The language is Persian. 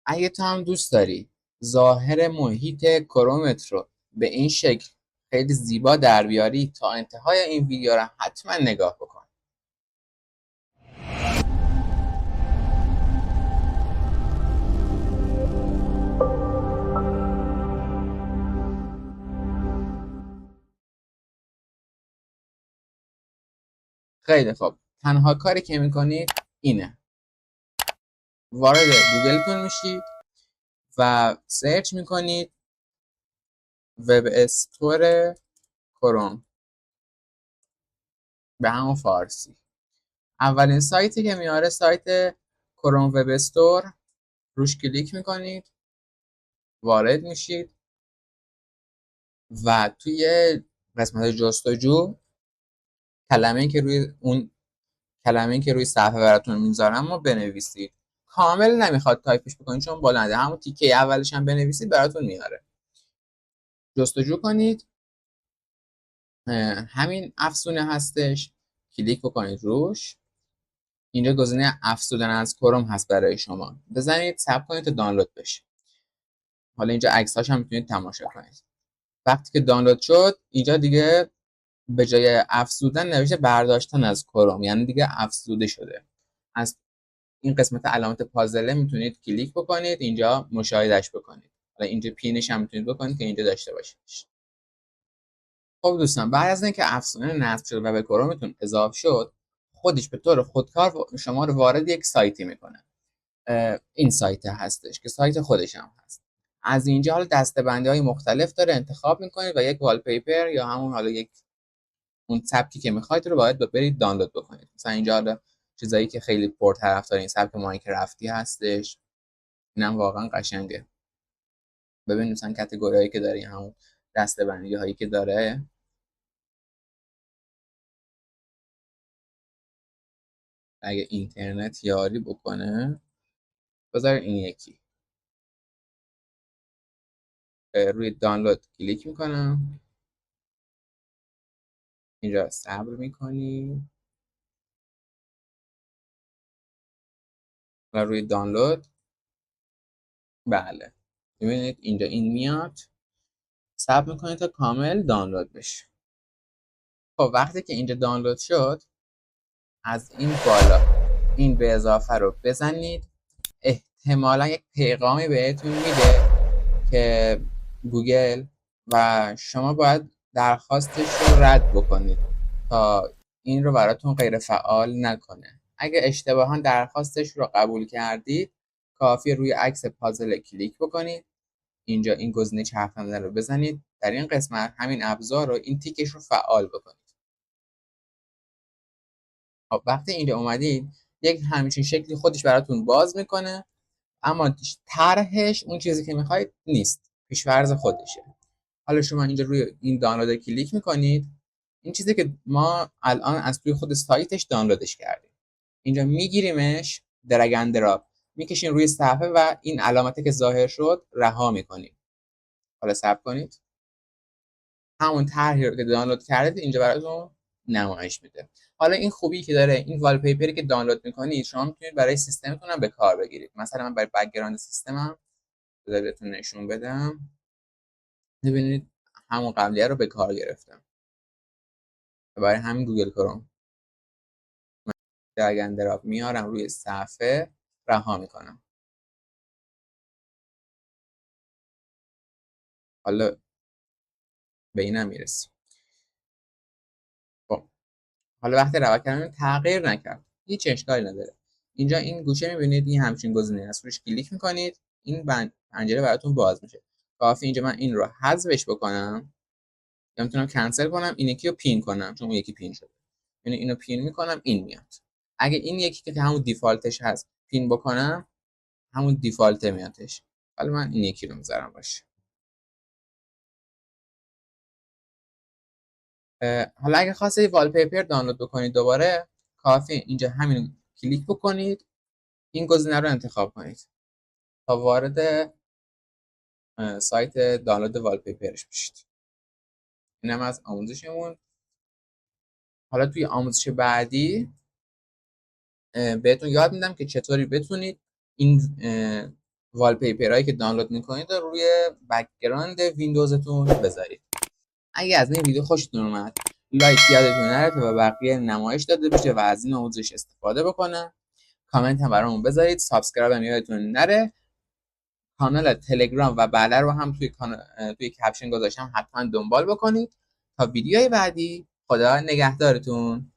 اگه تو هم دوست داری ظاهر محیط کرومت رو به این شکل خیلی زیبا در بیاری، تا انتهای این ویدیو رو حتما نگاه بکن. خیلی خوب، تنها کاری که میکنید اینه، وارد گوگلتون میشید و سرچ میکنید وب استور کروم به همون فارسی. اولین سایتی که میاره سایت کروم وب استور، روش کلیک میکنید، وارد میشید و توی قسمت جستجو کلمه‌ای که روی صفحه براتون میذارم رو بنویسید. کامل نمیخواد تایپش بکنید چون بلنده، همون تیکه اولش هم بنویسید براتون میاره. جستجو کنید، همین افزونه هستش، کلیک بکنید روش. اینجا گزینه افزودن از کروم هست برای شما، بزنید صبر کنید تا دانلود بشه. حالا اینجا عکساش هم میتونید تماشا کنید. وقتی که دانلود شد، اینجا دیگه به جای افزودن نوشته برداشتن از کروم، یعنی دیگه افزوده شده. از این قسمت علامت پازله میتونید کلیک بکنید، اینجا مشاهدهش بکنید. حالا اینجا پینش هم میتونید بکنید که اینجا داشته باشیدش. خب دوستان، بعد از اینکه افزونه نصب شد و به کرومتون اضافه شد، خودش به طور خودکار شما رو وارد یک سایتی میکنه. این سایت هستش که سایت خودش هم هست. از اینجا حالا دسته‌بندی های مختلف داره، انتخاب میکنید و یک والپیپر یا همون حالا یک اون سبکی که میخواید رو باید برید دانلود بکنید. مثلا اینجا حالا چیزایی که خیلی پرطرفدارین، سبک ماینکرافتی هستش، اینم واقعا قشنگه. ببینید مثلا کاتگوریایی که داره، همون دسته‌بندی هایی که داره. اگه اینترنت یاری بکنه، بذار این یکی روی دانلود کلیک میکنم، اینجا صبر میکنی و روی دانلود، بله ببینید اینجا این میاد، صبر میکنید تا کامل دانلود بشه. خب وقتی که اینجا دانلود شد، از این بالا این به اضافه رو بزنید. احتمالا یک پیغامی بهتون میده که گوگل، و شما باید درخواستش رو رد بکنید تا این رو براتون غیر فعال نکنه. اگه اشتباها درخواستش رو قبول کردید، کافی روی عکس پازل کلیک بکنید، اینجا این گزینه چرخنده رو بزنید، در این قسمت همین ابزار رو، این تیکش رو فعال بکنید. خب وقتی اینجا اومدید، یک همچین شکلی خودش براتون باز میکنه، اما طرحش اون چیزی که میخواید نیست، پیش‌فرض خودشه. حالا شما اینجا روی این دانلود کلیک میکنید، این چیزی که ما الان از توی خود سایتش دانلودش کردیم، اینجا میگیریمش، درگ اند دراپ میکشین روی صفحه و این علامتی که ظاهر شد رها میکنید. حالا صبر کنید، همون طرحی رو که دانلود کردید اینجا براتون نمایش میده. حالا این خوبی که داره، این والپیپری که دانلود میکنید شما میتونید برای سیستمتون هم به کار بگیرید. مثلا من برای بک‌گراند سیستمم بهتون نشون بدم، ببینید همون قبلیه رو به کار گرفتم. برای همین گوگل کروم درگ اند دراپ میارم روی صفحه، رها میکنم. حالا به اینم میرسیم. خب حالا وقتی رها کردم تغییر نکرد، هیچ اشکالی نداره. اینجا این گوشه میبینید این همچین گزینه هست، روش کلیک میکنید، این پنجره براتون باز میشه. کافی اینجا من این رو حذفش بکنم یا میتونم کنسل کنم، این یکی رو پین کنم چون اون یکی پین شده. یعنی اینو پین میکنم، این میاد. اگه این یکی که همون دیفالتش هست پین بکنم، همون دیفالت میادش. حالا من این یکی رو میذارم باشه. حالا اگه خواستید والپیپر دانلود بکنید دوباره، کافی اینجا همین کلیک بکنید، این گزینه رو انتخاب کنید تا وارد سایت دانلود والپیپرش بشید. اینم از آموزشمون. حالا توی آموزش بعدی بهتون یاد میدم که چطوری بتونید این والپیپرهایی که دانلود میکنید رو روی بک‌گراند ویندوزتون بذارید. اگه از این ویدیو خوشتون اومد لایک یادتون نره تا به بقیه نمایش داده بشه و از این آموزش استفاده بکنن. کامنت هم برامون بذارید. سابسکرایب هم یادتون نره. کانال تلگرام و بله رو هم توی کپشن گذاشتم، حتما دنبال بکنید. تا ویدیوهای بعدی، خدا نگهدارتون.